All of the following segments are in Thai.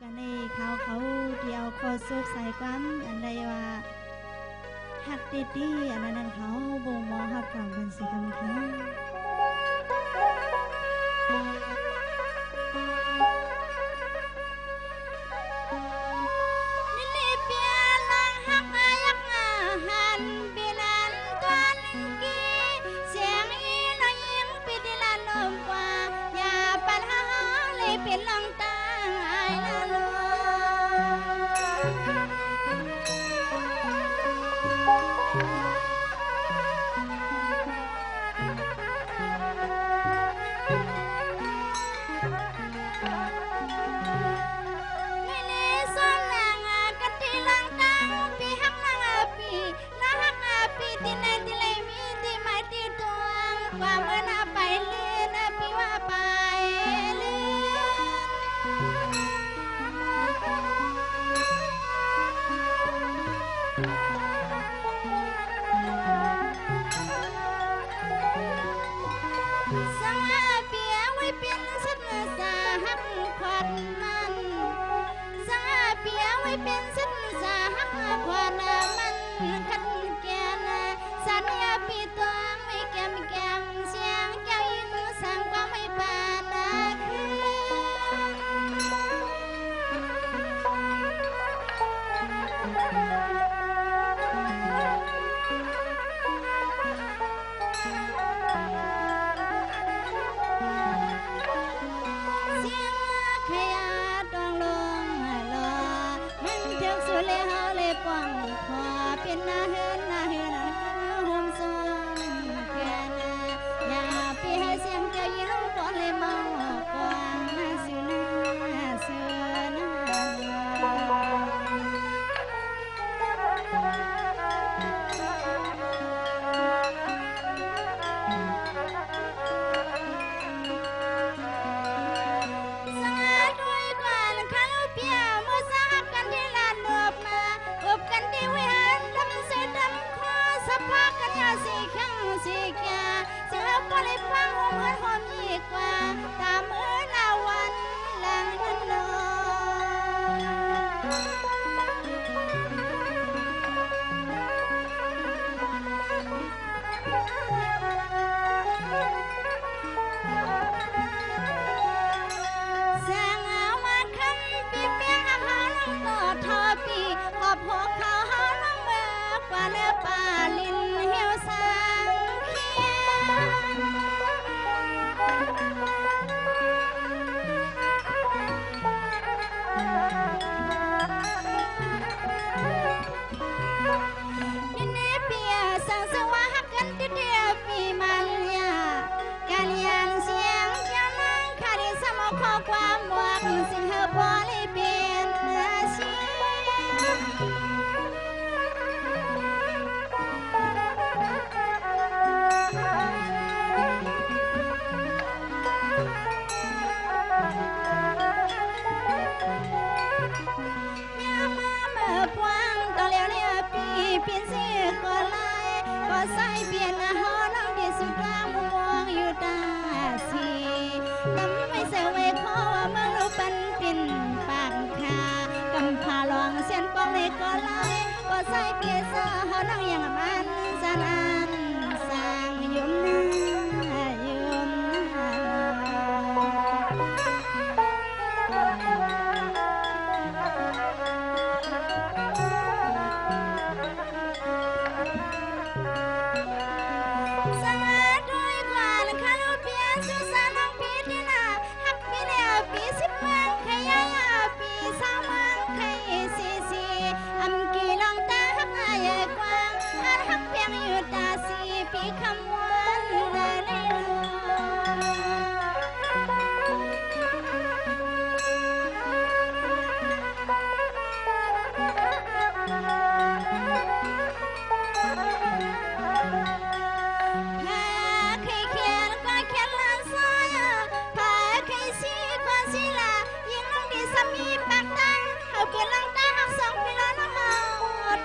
กันในเขาเดียวโคสุกใส่ความอันใดว่าหักดีๆอันนั้นเขาบ่งมองหักกันเป็นสิคำคืนเป็นลำตาไอ้ละลไม่เล่ซ้อนนางกันที่ลังตาปีหักนางปีน่าหักปีที่ไหนที่ไหนมีที่ไม่ที่ตัวความเมื่อนาไปเล่นปีว่าไปเป็นสัญญาหักความมันขัดแก่นะสัญญาปีตัวไม่แก้มเสียงแก้วยินสั่งความไม่ปานเสียงขยะต้องลงเลยเฮาเลยป้องพอเป็นหน้าเฮือนห่มซองแก่นาอย่าไปให้เสียงแก้วยิ้มก่อนเลยมองกว้างสินะเสือนะสิข้างสิแก่เสือก็เลยฟังหัวหอมยิ่งกว่าตามเมื่อนาวันหลังนั้นนแสงเอามาคันปีเปียอาหารก็ทอปีขอบหัวเขาหาน้ำเมื่อกว่าเนื้อปลาลินเหี่ยวสังเขียินดีเปียสังสวะหักกันที่เดียวปีมันยาการยันเสียงจะนั่งคาดิสมข้อความหวังสิ่งเหบอลิเป็นเสียเป็นเสียก็ไล่ก็ใส่เปลี่ยนหอน้องที่สุดกลางมองอยู่ตาสีลำไม่เสียไว้ขอว่าเมื่อรูปันเป็นปากคากำพาลองเส้นปองเลยก็ไล่ก็ใส่เปลี่ยนเสื้อหอน้องอย่างมันสนานสร้างยุ่มนายุ่มปีคำวันใน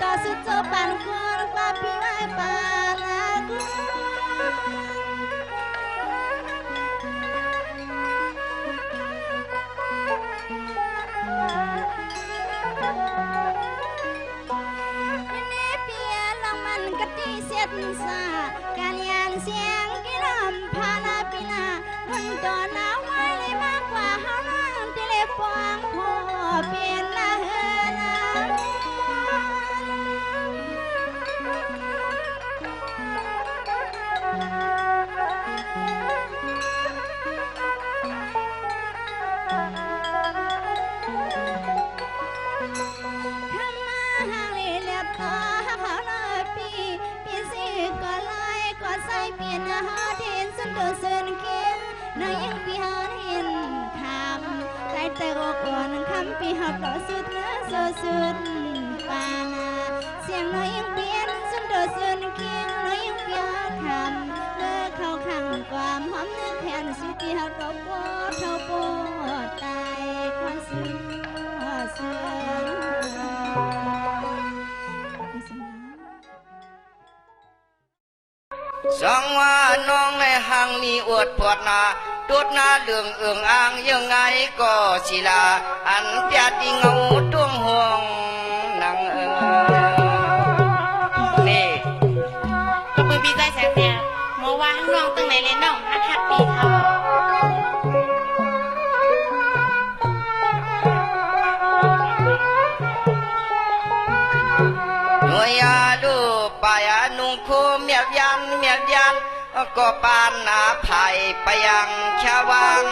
ต่อสุดโจปันควรกว่าพี่ไว้ปาลากู Thank you. ดสาการยานเสียงกิลำพาลาปินาคนตอนน้ำไว้เลยมากกว่าเฮาน้ำที่เล็บปองพอเปลี่ยนละเฮนาใส่เปลี่ยนอาหารเห็นสุดโดเซินเคียงน้อยยังปีหาเห็นคำใจแต่อกอ่อนคำปีหาต่อสุดเนื้อสุดปานาเสียงน้อยยังเปลี่ยนสุดโดเซินเคียงน้อยยังปีหาคำเมื่อเข้าขังความหอมเนื้อแผ่นสุดปีหาก็ปวดเท่าปวดตายความสุดเสื่อมสังว่าน้องในห้างมีอวดปวดนาตูดนาเรื่องอ่างยังไงก็ศิลาอันเปียดิงเอาดวงห่วงนางนี่ก็เพิ่งปีใจแสงเดียวมอว่าข้างนอกตั้งไหนเลยน้องฮักปีเขาหน่วยยาดูปายานุงคูเมียบยันก็ปานนาไผ่ไปยังชาวัง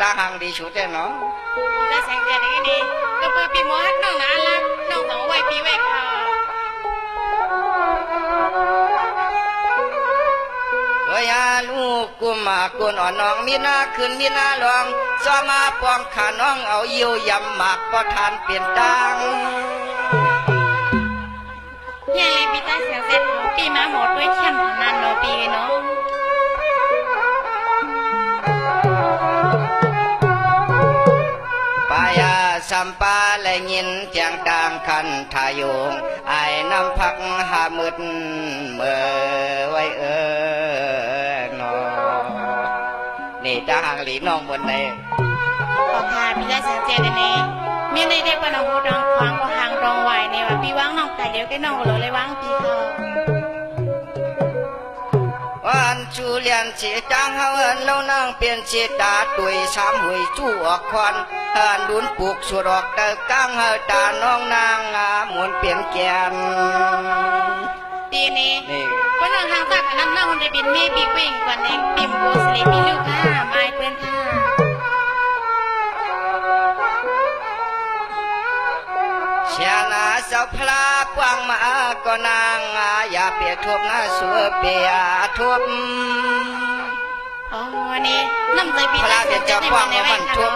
ตาหังดีชุดเนาะปีใจแสงเดียวนี่นี่ก็เพิ่งปีมอฮักน้องนะละน้องต้องไว้ปีไว้เขายาลูกกุมากุนอ่อนน้องมีหน้าขึ้นมีหน้าลองซ้อมาปองขาน้องเอาเยี่ยวยำหมากก็ทานเปลี่ยนตังยายปีใจแสงเสร็จปีมาหมดด้วยเข้มนานโนปีเนาะปายาสัมปาและยินเจียงต่างคันทายงไอ้น้ำพักหามืดเมื่อไว้นอนี่ตาหางหลีน้องบนไหนขอพาปีใจแสงเจ็ดนี่มีในเด็กปนหูดังควางก็หางรองไหวเนี่ยว่าปีว่างน้องแต่เดี๋ยวแกน้องเลยว่างปีเขาวันจูเลียนเสียจังเฮาเอินแล้วนางเปลี่ยนเสียตาตุยสามหุยจู่ออกควันเฮินดุนปลูกสุดอกเตอกังเฮาตาน้องนางหมุนเปลี่ยนแกนตีนี้ก็นางทางตากน้ำหน้าคนได้บินมีปีกวิ่งกว่าเองปิ่มโบสลีปีลูกค่ะไม่เพื่อนค่ะเชียนาเจ้าพลากวางมาก็นางอย่าเปียทบนะสัวเปียทบอ๋อวันนี้น้ำใจปีพลาจะจะกวางมามันทบ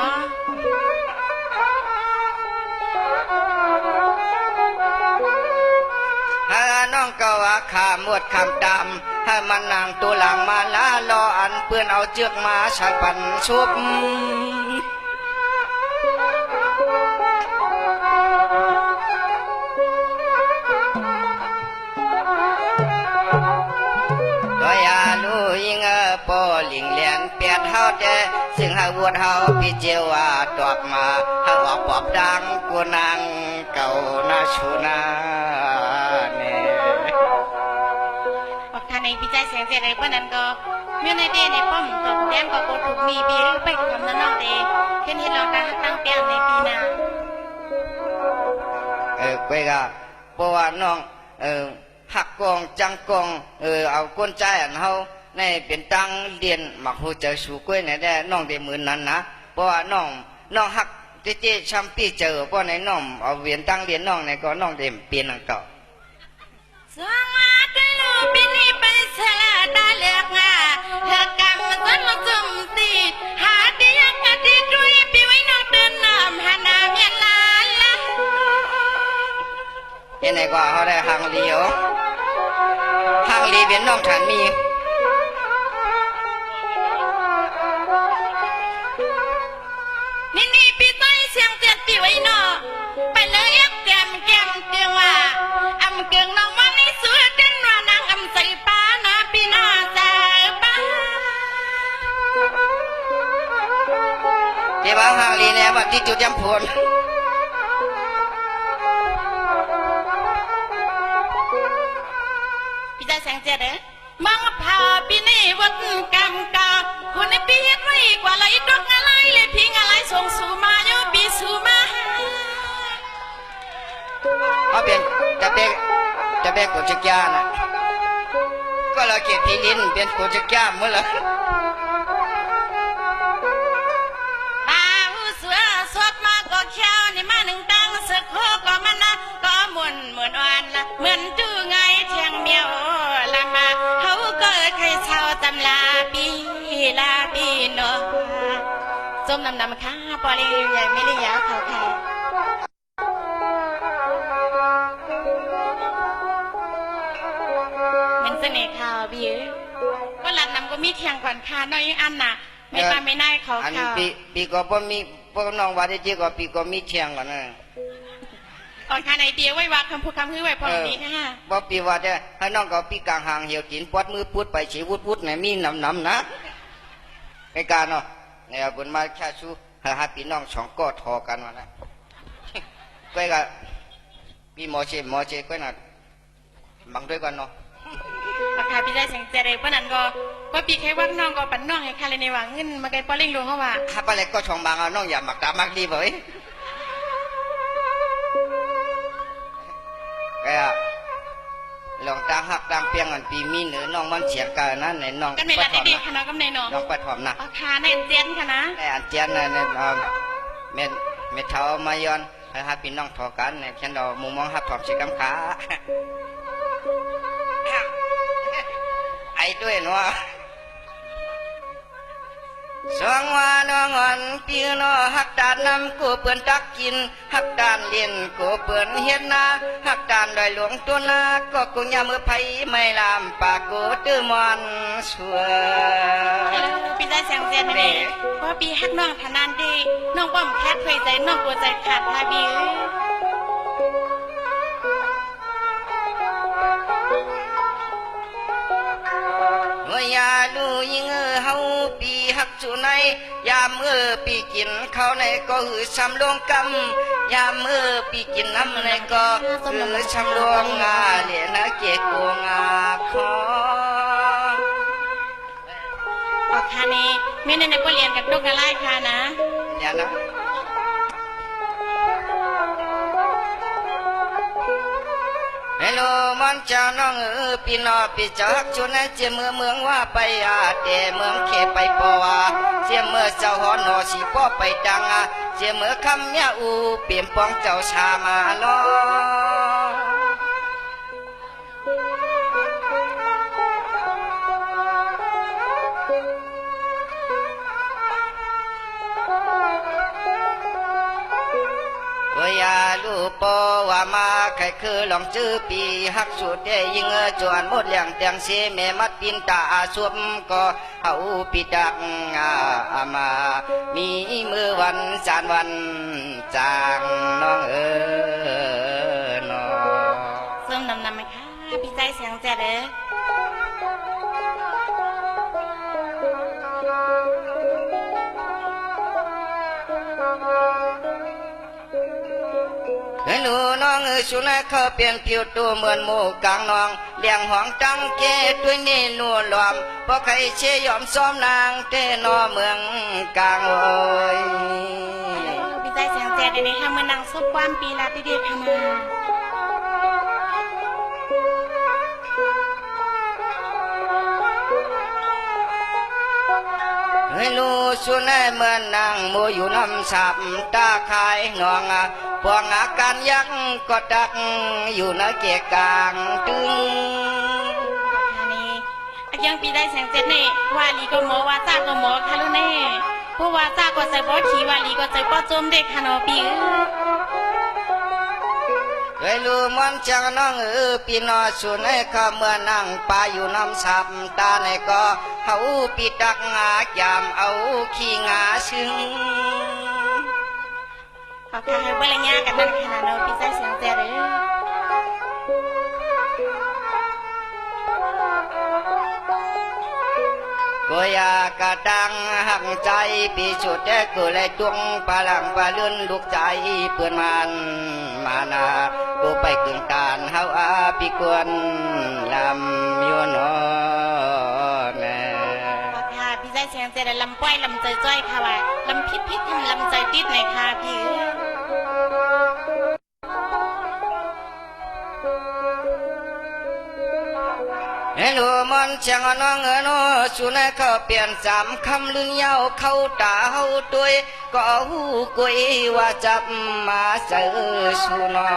น้องก็ว่าขาหมวดคำดำให้มันนางตัวหลังมาละรออันเปื้อนเอาเจือกมาใช้ปันชุบปอลิงเลียนเปียดเฮาเดซึ่งหาวัวเฮาพี่เจียวว่าตอกมาเฮาออกปอบดังกูนางเก่านาชูนาเนี่ยบอกทางในพี่ใจแสงเสียอะไรเพื่อนนั้นก็เมื่อในเดในป้อมกับแดนก็โกถูกมีปีหรือไปทำนั่นนอกเดเช่นที่เราตั้งเปียในปีหน้าไปก็เพราะว่าน้องหักกองจังกองเอาก้นใจอันเฮาในเป็นตังเรียนหมักหูเจอสู่กล้วยในได้น้องได้มือนั้นนะเพราะว่าน้องหักเจ๊ชัมปี้เจอเพราะในน้องเอาเวียนตังเรียนน้องในก็น้องได้เปลี่ยนอันเก่าสวัสดีลูกปีนี้ไปเสลดาเลือกงาเธอกำมันต้นมาจุ่มตีหาดียังกะดีดุยปีไว้น้องเดินน้ำหาน้ำเมียนลานละยังไงก็เขาได้หางลีอ๋อหางลีเป็นน้องฉันมีนี่ปีใต้เสียงเตียนปีไว้นอไปเลยเอ็กแกมเตียงว่าอำเกืองน้องมันนี่สวยเด่นว่านางอำใส่ป้านะปีหน้าใส่ป้าเดี๋ยวหางลีเนี่ยบัดที่จุดยำพล งเจเด้อมังพาปีนี้วัดกำกาคนในปีไว้กว่าไรดอกอะไรเลยพิงอะไรส่งสู่มาโยปีสู่มาเอาเป็นจะเป็นกุจยานะก็เราเก็บพีลินเป็นกุจยาเมื่อไรสวดมาก็เขียวนี่มาหนึ่งตังสึกโคก็มันนะก็หมุนอ่อนละเหมือนจูไงเทียงเมียวละมาเขาก็เคยเช่าตำลาปีเนาะส้มนำค่ะปอลีใหญ่ไม่ได้ยาวเขาค่ะมันเสน่ห์ข่าวบีก็หลัดนำก็มีเทียงก่อนค่ะน้อยอันน่ะไม่มาไม่ได้เขาค่ะปีก็บ่มีพวกน้องว่าได้จีก็ปีก็มีเทียงก่อนนะก่อนค่ะในเตียวไว้ว่าคำพูดคำคือไว้พอนี้ค่ะบ่ปีว่าได้ให้น้องก็ปีกลางหางเหี่ยวกินปวดมือพุดไปฉีวุดไหนมีน้ำนะในการเนาะเนี่ยบุญมาแค่ชูหาปีน้องสองก็ทอกันมาแล้วก็ก็ปีหมอเชก็น่ะบังด้วยกันเนาะราคาพี่ได้เสียงเจริญเพราะนั้นก็ปีแค่ว่าน้องก็ปั่นน้องให้ใครในวังเงินมาไกลปอลิงรู้เขาว่าถ้าไปเลยก็ช่องบางเอาน้องอย่าหมักตามักดีเว้ยแกลองตาหักตามเปียงอันปีมีเหนือน้องมันเสียกันนะในน้องกันในรัฐดีค่ะน้องกำในน้องไปถอมนะราคาในเจียนค่ะนะในอันเจียนในเม็ดเท้ามายอนให้หาปีน้องทอกันในเช่นเรามุมมองหับถอมสีกำขาไอ้ด้วยเนาะสองว่าน้องอ่อนปีน้อหักดานนำกูเปื่อนตักกินหักดานเลี้ยนกูเปื่อนเฮ็ดนาหักดานดอยหลวงตัวนาก็กูยามมือไผไม่ลามปากกูตื้อมอนสวยปีได้เสียงเจียนนี่เพราะปีหักน้องพนันดีน้องป้อมแคทเคยใจน้องกูใจขาดพาบียาลูยิงเฮาปีหักจุในยามปีกินข้าวในก็หือช้ำลวงกำยามปีกินน้ำในก็หือช้ำลวงงาเหลียนะเกียกงาคอออกค่ะนี่ไม่ในก็เรียนกับลูกอะไรค่ะนะอย่านะเฮโลมันเจ้าน้องปีนอปีจักชุนเจียเมืองว่าไปเตเมืองเขไปปอเจียเมื่อเจ้าหอนอสีป้อไปดังเจียเมื่อคำเมียอูเปลี่ยนปองเจ้าชามาลออยาลูปอว่ามาใครคือลองจื้อปีหักสุดได้ยิงจวนหมดเลี้ยงเตียงเสแม่มัดปินตาสวมก็เอาปีดักมามีมือวันจานวันจางน้องน้อส้มนำไหมคะพี่ใจเสียงแจ๊ดเด้อหนูน้องสุนัขเขาเปลี่ยนผิวตัวเหมือนหมูกลางน้องเลี้ยงห้องตั้งเกด้วยนี่นัวหลอมเพราะใครเชี่ยยอมซ้อมนางเต้นอเมืองกลางโอยพี่ใจเสียงแจ๊ดในทางเมืองนางซุปความปีลาติเดียพมาให้ลูสุนัขเหมือนนางโมอยู่น้ำสับตาคายนองพวงอาการยักก็ดักอยู่ในเกียกลางตึงนี่ยังปีได้เสียงเจ็ดนี่วาลีก็หมอว่าจ้าก็หมอค่ะลูกแน่ผู้ว่าจ้าก็ใจบ่ขี่วาลีก็ใจบ่จมเด็กค่ะน้องปีเฮ้ยลูมันจังน้องปีนอสุนัขเขาเมื่อนั่งปลาอยู่น้ำสับตาในก็เขาปีดักงายามเอาขี้งาซึ่งขอค่ะให้เวลาญากันนั่นค่ะเราพี่ใจเสียงแจ๊ดเลยก็อยา ากระดังหักใจปีสุดแต่กูเลยดวงปลาหลังปลาเลื่อนลูกใจเปื่อนมันมานากูไปกึ่งการเฮาอาปีกวนลำยนอแม่ ค่ะพี่ใจเสียงใจได้ลำป้อยลำใจจ้อยค่ะว่าลำพิษทำลำใจติดหน่อยค่ะพี่ เฮลูมันเชียงน้องโนสุนัยเขาเปลี่ยนสามคำลือยาวเข้าตาเฮาตัวยก็หูกุยว่าจับมาเสือสุนอ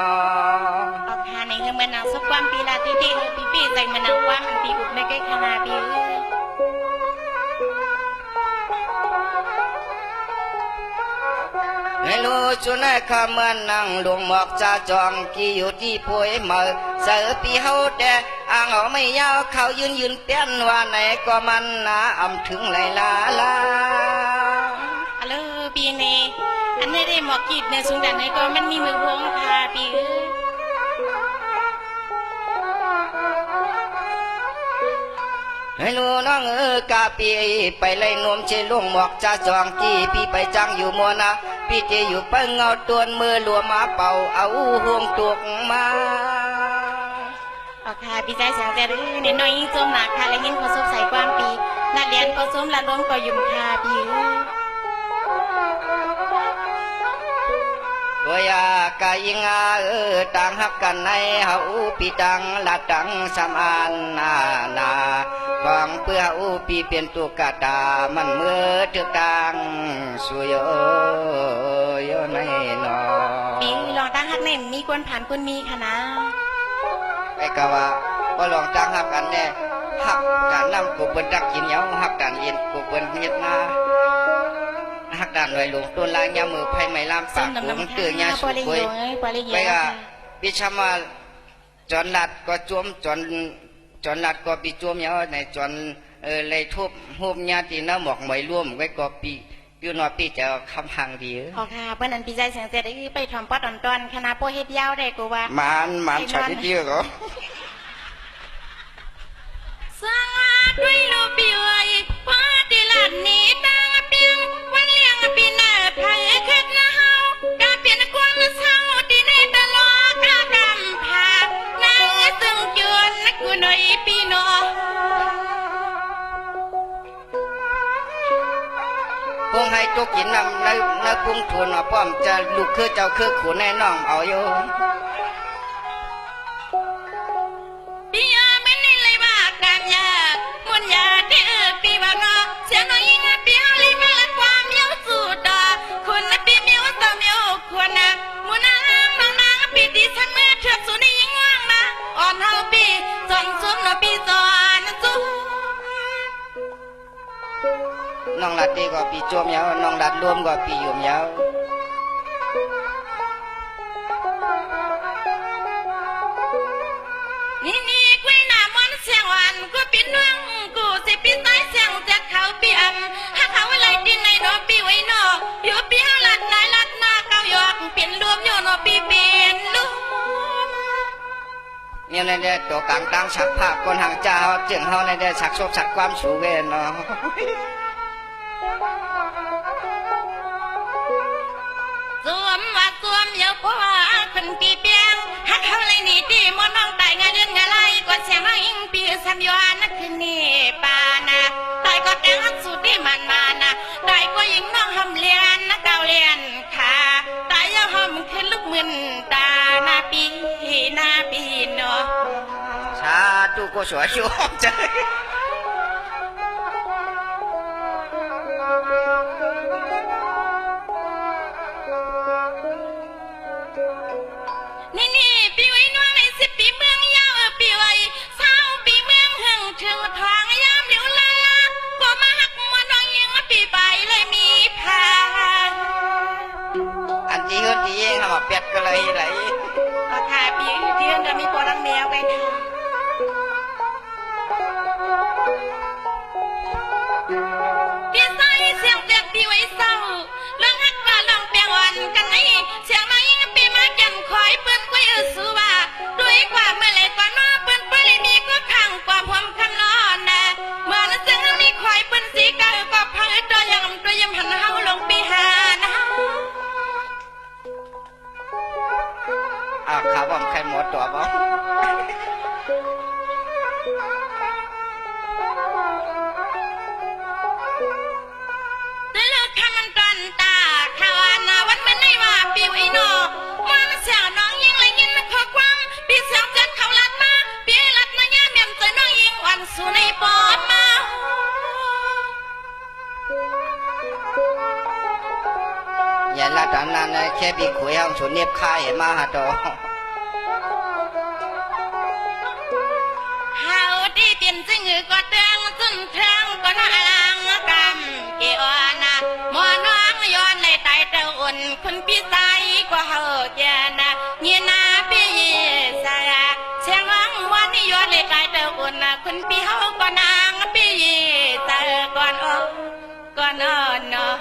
ออกหาในเฮือมันนางสุกความปีลาตีปีใจมันนางว่ามันปีอุบในใกล้ขนาปี ให้รู้จุนข้าเมื่อนั่งลงหมอกจะจองกี่อยู่ที่ป่วยเมื่อเสือปีเฮาแต่อ่างเอาไม่ยาวเขายืนเตี้ยนว่าไหนก็มันนาอำถึงไหลลาฮัลโหลปีนี้อันนี้ได้หมอกกีดในสุงดันในก็มันมีมือวงค่ะปีให้รู้น้องกาปีไปไล่นวมเชลุงหมอกจะจองกี่พี่ไปจังอยู่มัวนะพี่เจอยู่เปิ้งเอาตัวมือลัวมาเป่าเอาห่วงตุกมาออกค่ะพี่ใจเสียงใจดื้อเน้นน้อยยิ่งจมหนักค่ะและยิ่งพอซบใส่ความปีนักเรียนก็ส้มละล้มก็ยุ่มค่ะปีก็อยากยิงต่างหักกันในเฮาปีตังละตังสมานนาของเพื่อเฮาปีเป็นตุกตามันเมื่อถึกตังสุโยในนอปีลองตั้งหักเน่นมีคนผ่านคนมีค่ะนะไอ้กะว่าก็ลองตั้งหักกันแน่หักการนำกูเปิ้นดักกินเหนียวหักการเรียนกูเปิ้นเฮ็ดนาหักด่านไว้ลงต้นลางยามือไผ่ไม้ลามปากผมเตือนยาสุกวยไปก็พิชามาจอนลัดก็จวมจอนลัดก็ปีจวมยาในจอนเลยทุบหุบยาตีน้ำหมอกไม่ร่วมไว้ก็ปีอยู่นอปีจะคำพังดีอ๋อค่ะเพื่อนนั้นปีใจเสียงเสียได้ไปทำป๊อดตอนคณะโปเฮ็ดยาวได้กูว่ามันช็อตเดียวก็สร้างด้วยลูกปีไว้พอดีหลานนี้ตั้งเปียงวันเลี้ยงปีหน้าไผ่ขึ้นนะเฮากาเปลี่ยนกวางเศร้าดีในตลอดกากำพานางซึ่งจวนนักกูหน่อยปีนอพงให้ตุกกินนำในพุงทุนป้อมจะลูกคือเจ้าคือขุนแน่น้องเอาอยู่ปีไม่ในเลยว่าการยากมุนยาเดือปีว่างอเสียน้อยยิ่งปีเฮาเลยมาละความเย้าสุดาคนละปีเมียวต่อเมียวควรนะมุนนางปีที่ฉันเมื่อเถือกสุนียิ่งว่างมาอ่อนเฮาปีจนซุ่มนอปีจอนซุ่มน้องลัดดีกว่าปีจวมยาวน้องลัดรวมกว่าปียุ่มยาวนี่กุยหน้ามอนเสียงหวานกูปีนวงกูสิปีใต้เสียงจากเขาปีอำหาเขาอะไรดินในนอปีไว้นออยู่ปีเฮาลัดนายลัดหน้าเก้าหยอกเปลี่ยนรวมโยนอปีเปลี่ยนลูกเนี่ยในเด็กตัวกลางตั้งฉักภาพคนห่างเจ้าจึงเฮาในเด็กฉักศพฉักความสูเวนเนาะสวมว่าสวมเยอะเพราะว่าเป็นปีเปียงหักเขาเลยนี่ดีมอนน้องตายงานเดือนงานไรก็เสียงน้องอิงปีสามยวนนักคืนนี่ปานะตายก็แต่งสุดที่มันมานะตายก็ยิงน้องหำเลียนนักเก่าเลียนค่ะตายยังหำขึ้นลูกมึนตาหน้าปีเนาะสาธุก็สวยชมใจนี่ปีไว้นวลใน10 ปีเมืองยาวปีไว้20 ปีเมืองหึงถึงทางยามเดียวลาก็มาหักมัวน้องยิงปีไปเลยมีพาอันที่เฮือนที่เองเขาเป็ดก็เลยไหลราคาปีที่เฮือนจะมีปอดังแมวไปค่ะพี่ใส่เสียงเด็กปีไว้เศร้าเรื่องหักว่าลองเปียงอ่อนกันไหนเสียงน้อยยิงปีมาแก่นคอยเปิ้นกุ้ยสู้ว่าด้วยกว่าเมื่อไรกว่าน้อเปิ้นเปิ้นมีก็ขังกว่าผมคำนอนนะเมื่อนั้นเสียงนี้คอยเปิ้นสีกะ ขาบอมใครหมดตัวบ่ นั่นแหละค่ะมันตอนตาข่าวนาวันมันไม่ว่าปิวไอ้นอมันเสียน้องยิงเลยยินมันขอความปีเสียงจัดเขาลัดมาปีลัดมาย่าเมียมใจน้องยิงวันสู่ในปอดมา อย่าละตามนั้นนะแค่พี่คุยห้องฉุนเนียบค่ายมาหาตัว เฮาที่เปลี่ยนจึงก็เตืองจนเทืองก็น่าลังกำเกี่ยวนะมอน้องย้อนในตายเต้าอุ่นคุณพี่ใจก็เฮาแก่นะเงียนาพี่สาเสียงร้องวันนี้ย้อนในตายเต้าอุ่นนะคุณพี่เฮาก็นางพี่ใจก่อนอ้อก่อนอ่อนเนาะ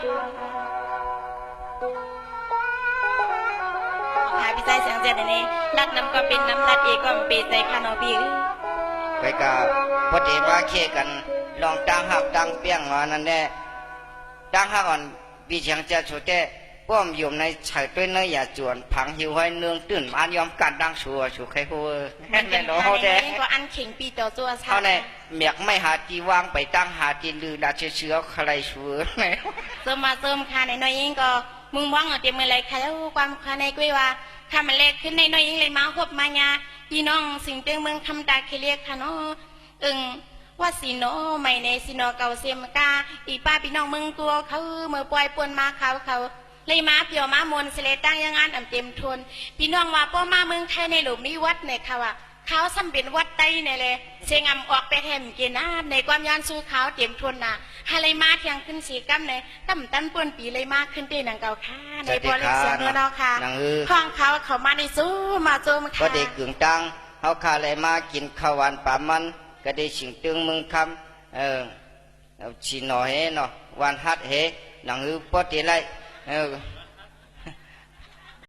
หาพี่ใจเสียงเจ็ดนี่รัดน้ำก็เป็นน้ำรัดอีกก็เป็นใจคานอพี่ ไปกะพอดีว่าเคกันลองตั้งหักตั้งเปี้ยงว่านั่นแน่ตั้งหักอ่อนปีเฉียงจะชุดแต่ป้อมอยู่ในฉายด้วยเนื้ออย่าจวนผังหิวให้เนืองตื่นมายอมกันดังชัวชูใครพูดแม่นแม่นเขาแท้ ก็อันเข่งปีต่อตัว เขาเนี่ยเมียกไม่หาจีวางไปตั้งหาจีลือดาเชื้อใครชัว เติมมาเติมค่ะในน้อยเองก็มึงว่างเตรียมมืออะไรค่ะแล้วความค่ะในกุ้ยว่าค่ะมันเล็กขึ้นในน้อยเองเลยมาพบมาญาพี่น้องสิ่งเตียงเมืองคำตาเคเรียกค่ะเนาะว่าสีโนไม่ในสีโนเก่าเสียมกาอีป้าพี่น้องมึงตัวเขาเมื่อปล่อยปนมาเขาเลยมาเปียวมามนเสลตั้งยังงานเต็มทนพี่น้องว่าป้อมาเมืองไทยในหลุมมีวัดในเขาว่าเขาซ้ำเป็นวัดไตในเลยเสียงออกไปแทนกินน้ำในความย้อนสู้เขาเต็มทนน่ะฮาเลยมาเที่ยงขึ้นสีกัมในตั้มตันปวนปีเลยมาขึ้นตีหนังเก่าค่ะในบริเสียงเนื้อเนาะค่ะข้องเขามาในสู้มาโจมค่ะ ก็ได้กึ่งตังเขาคาเลยมากินข้าวหวานป่ามันก็ได้ชิงตึงมึงคำชินอเฮเนาะวันฮัดเฮหนังปอติไร